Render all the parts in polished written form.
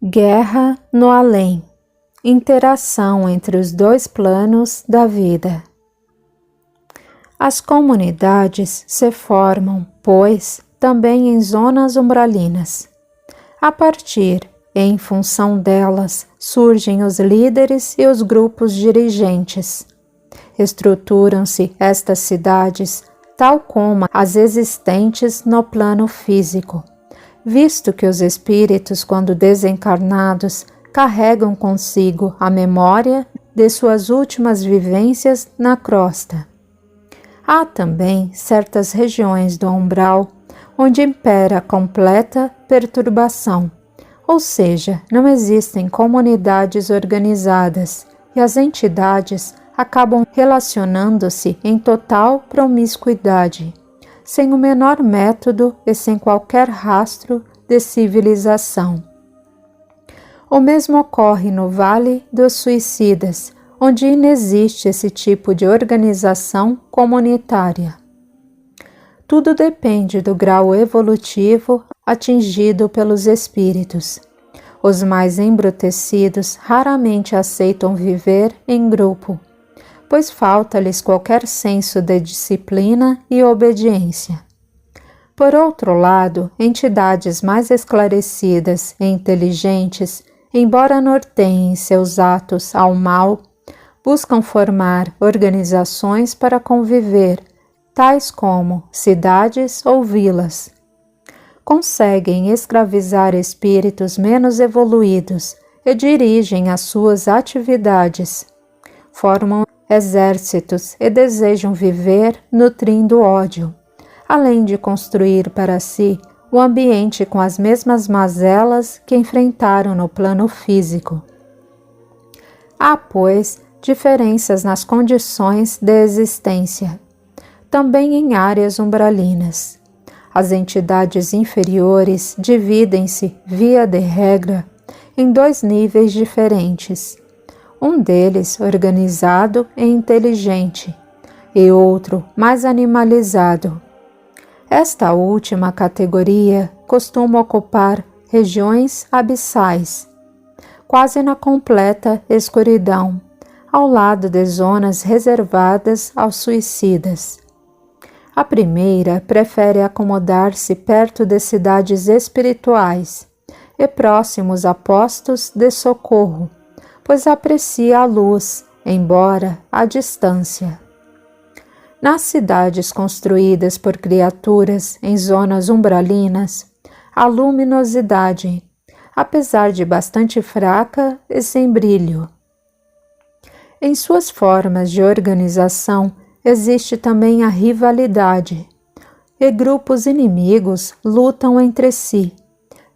Guerra no além. Interação entre os dois planos da vida. As comunidades se formam, pois, também em zonas umbralinas. A partir e em função delas surgem os líderes e os grupos dirigentes. Estruturam-se estas cidades tal como as existentes no plano físico, visto que os espíritos, quando desencarnados, carregam consigo a memória de suas últimas vivências na crosta. Há também certas regiões do umbral onde impera completa perturbação, ou seja, não existem comunidades organizadas e as entidades acabam relacionando-se em total promiscuidade, sem o menor método e sem qualquer rastro de civilização. O mesmo ocorre no Vale dos Suicidas, onde inexiste esse tipo de organização comunitária. Tudo depende do grau evolutivo atingido pelos espíritos. Os mais embrutecidos raramente aceitam viver em grupo, pois falta-lhes qualquer senso de disciplina e obediência. Por outro lado, entidades mais esclarecidas e inteligentes, embora norteiem seus atos ao mal, buscam formar organizações para conviver, tais como cidades ou vilas. Conseguem escravizar espíritos menos evoluídos e dirigem as suas atividades. Formam exércitos e desejam viver nutrindo ódio, além de construir para si o ambiente com as mesmas mazelas que enfrentaram no plano físico. Há, pois, diferenças nas condições de existência, também em áreas umbralinas. As entidades inferiores dividem-se, via de regra, em dois níveis diferentes. Um deles organizado e inteligente, e outro mais animalizado. Esta última categoria costuma ocupar regiões abissais, quase na completa escuridão, ao lado de zonas reservadas aos suicidas. A primeira prefere acomodar-se perto de cidades espirituais e próximos a postos de socorro, pois aprecia a luz, embora à distância. Nas cidades construídas por criaturas em zonas umbralinas, a luminosidade, apesar de bastante fraca e sem brilho. Em suas formas de organização existe também a rivalidade, e grupos inimigos lutam entre si,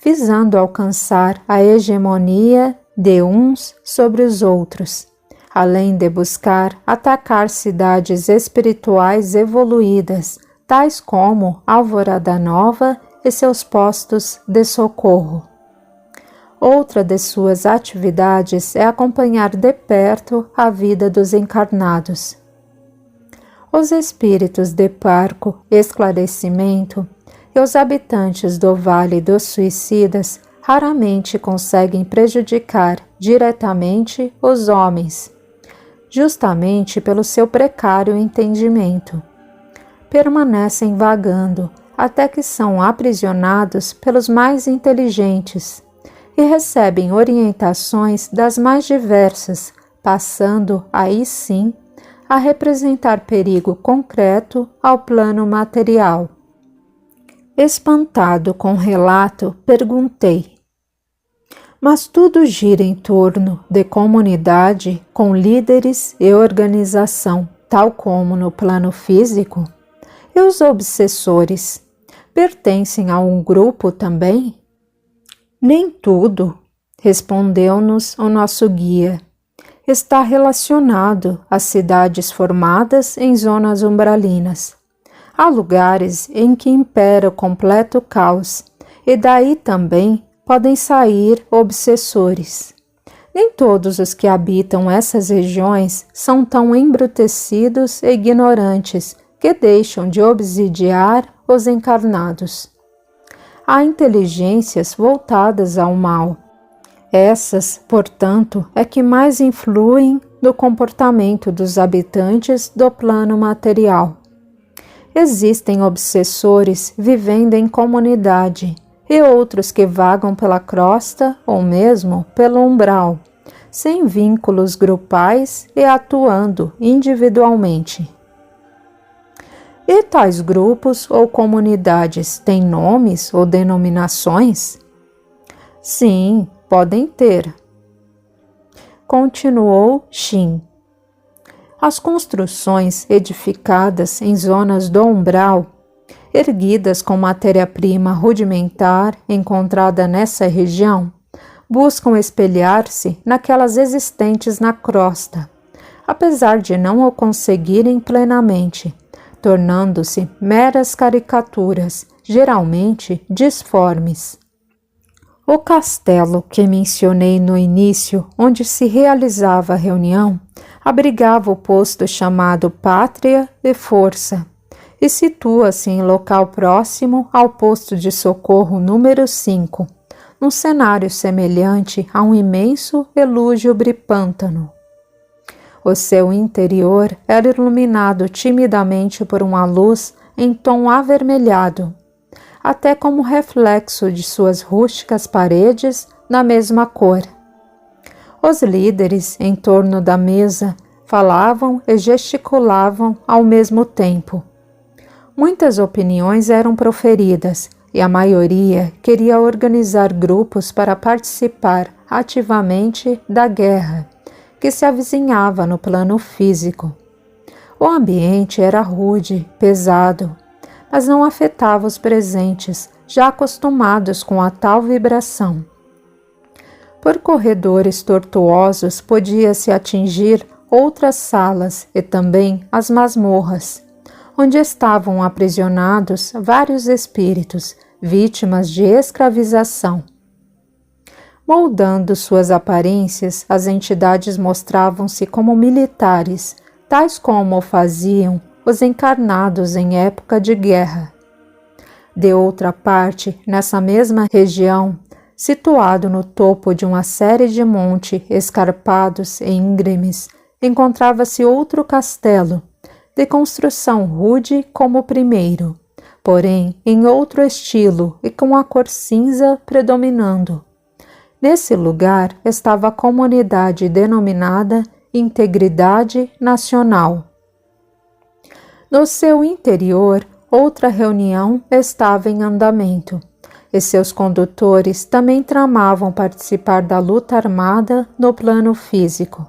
visando alcançar a hegemonia de uns sobre os outros, além de buscar atacar cidades espirituais evoluídas, tais como Alvorada Nova e seus postos de socorro. Outra de suas atividades é acompanhar de perto a vida dos encarnados. Os espíritos de parco esclarecimento e os habitantes do Vale dos Suicidas raramente conseguem prejudicar diretamente os homens, justamente pelo seu precário entendimento. Permanecem vagando até que são aprisionados pelos mais inteligentes e recebem orientações das mais diversas, passando, aí sim, a representar perigo concreto ao plano material. Espantado com o relato, perguntei: mas tudo gira em torno de comunidade com líderes e organização, tal como no plano físico? E os obsessores pertencem a um grupo também? Nem tudo, respondeu-nos o nosso guia. Está relacionado às cidades formadas em zonas umbralinas. Há lugares em que impera o completo caos, e daí também podem sair obsessores. Nem todos os que habitam essas regiões são tão embrutecidos e ignorantes que deixam de obsidiar os encarnados. Há inteligências voltadas ao mal, Essas, portanto, é que mais influem no comportamento dos habitantes do plano material. Existem obsessores vivendo em comunidade e outros que vagam pela crosta ou mesmo pelo umbral, sem vínculos grupais e atuando individualmente. E tais grupos ou comunidades têm nomes ou denominações? Sim, podem ter. Continuou Shin. As construções edificadas em zonas do umbral, erguidas com matéria-prima rudimentar encontrada nessa região, buscam espelhar-se naquelas existentes na crosta, apesar de não o conseguirem plenamente, tornando-se meras caricaturas, geralmente disformes. O castelo que mencionei no início, onde se realizava a reunião, abrigava o posto chamado Pátria e Força e situa-se em local próximo ao posto de socorro número 5, num cenário semelhante a um imenso e lúgubre pântano. O seu interior era iluminado timidamente por uma luz em tom avermelhado, até como reflexo de suas rústicas paredes na mesma cor. Os líderes em torno da mesa falavam e gesticulavam ao mesmo tempo. Muitas opiniões eram proferidas e a maioria queria organizar grupos para participar ativamente da guerra que se avizinhava no plano físico. O ambiente era rude, pesado, mas não afetava os presentes, já acostumados com a tal vibração. Por corredores tortuosos podia-se atingir outras salas e também as masmorras, onde estavam aprisionados vários espíritos, vítimas de escravização. Moldando suas aparências, as entidades mostravam-se como militares, tais como o faziam os encarnados em época de guerra. De outra parte, nessa mesma região, situado no topo de uma série de montes escarpados e íngremes, encontrava-se outro castelo, de construção rude como o primeiro, porém em outro estilo e com a cor cinza predominando. Nesse lugar estava a comunidade denominada Integridade Nacional. No seu interior, outra reunião estava em andamento, e seus condutores também tramavam participar da luta armada no plano físico.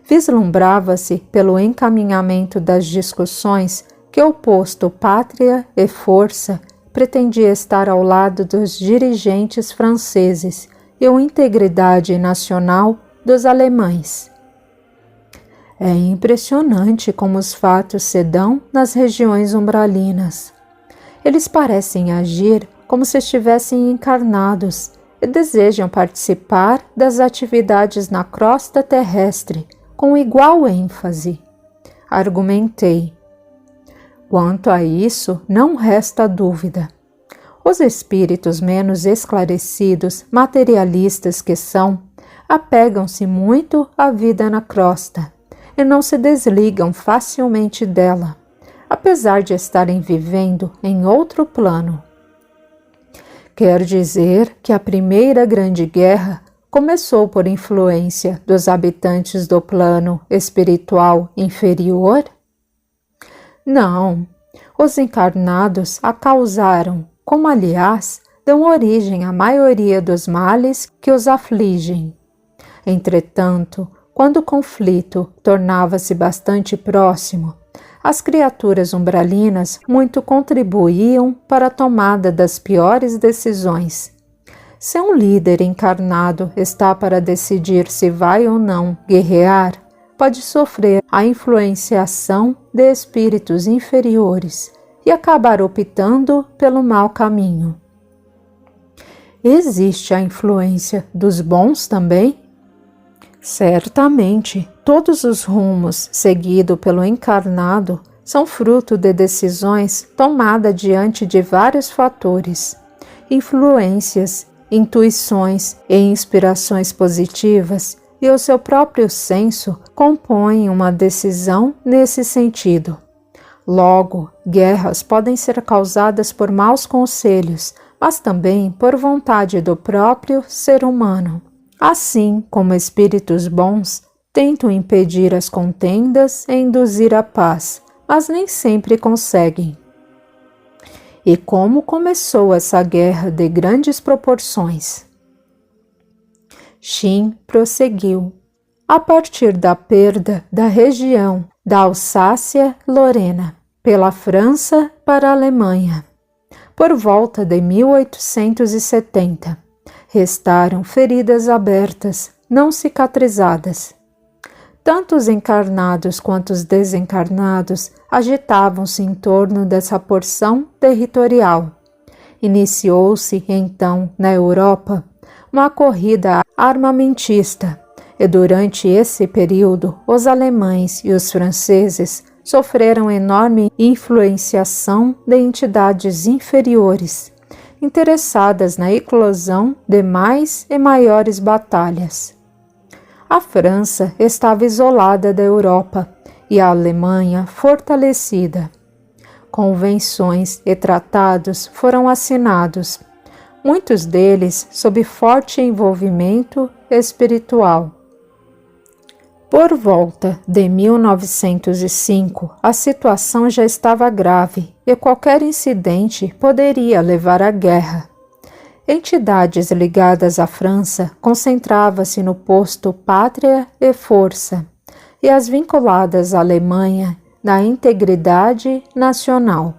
Vislumbrava-se pelo encaminhamento das discussões que o posto Pátria e Força pretendia estar ao lado dos dirigentes franceses e o Integridade Nacional dos alemães. É impressionante como os fatos se dão nas regiões umbralinas. Eles parecem agir como se estivessem encarnados e desejam participar das atividades na crosta terrestre com igual ênfase. Argumentei. Quanto a isso, não resta dúvida. Os espíritos menos esclarecidos, materialistas que são, apegam-se muito à vida na crosta e não se desligam facilmente dela, apesar de estarem vivendo em outro plano. Quer dizer que a primeira grande guerra começou por influência dos habitantes do plano espiritual inferior? Não, os encarnados a causaram, como aliás dão origem à maioria dos males que os afligem. Entretanto, quando o conflito tornava-se bastante próximo, as criaturas umbralinas muito contribuíam para a tomada das piores decisões. Se um líder encarnado está para decidir se vai ou não guerrear, pode sofrer a influenciação de espíritos inferiores e acabar optando pelo mau caminho. Existe a influência dos bons também? Certamente, todos os rumos seguidos pelo encarnado são fruto de decisões tomadas diante de vários fatores, influências intuições e inspirações positivas e o seu próprio senso compõem uma decisão nesse sentido. Logo, guerras podem ser causadas por maus conselhos, mas também por vontade do próprio ser humano. Assim como espíritos bons tentam impedir as contendas e induzir a paz, mas nem sempre conseguem. E como começou essa guerra de grandes proporções? Xin prosseguiu. A partir da perda da região da Alsácia-Lorena pela França para a Alemanha, por volta de 1870, restaram feridas abertas, não cicatrizadas. Tanto os encarnados quanto os desencarnados agitavam-se em torno dessa porção territorial. Iniciou-se, então, na Europa, uma corrida armamentista, e durante esse período, os alemães e os franceses sofreram enorme influenciação de entidades inferiores, interessadas na eclosão de mais e maiores batalhas. A França estava isolada da Europa e a Alemanha fortalecida. Convenções e tratados foram assinados, muitos deles sob forte envolvimento espiritual. Por volta de 1905, a situação já estava grave e qualquer incidente poderia levar à guerra. Entidades ligadas à França concentravam-se no posto Pátria e Força, e as vinculadas à Alemanha na integridade nacional.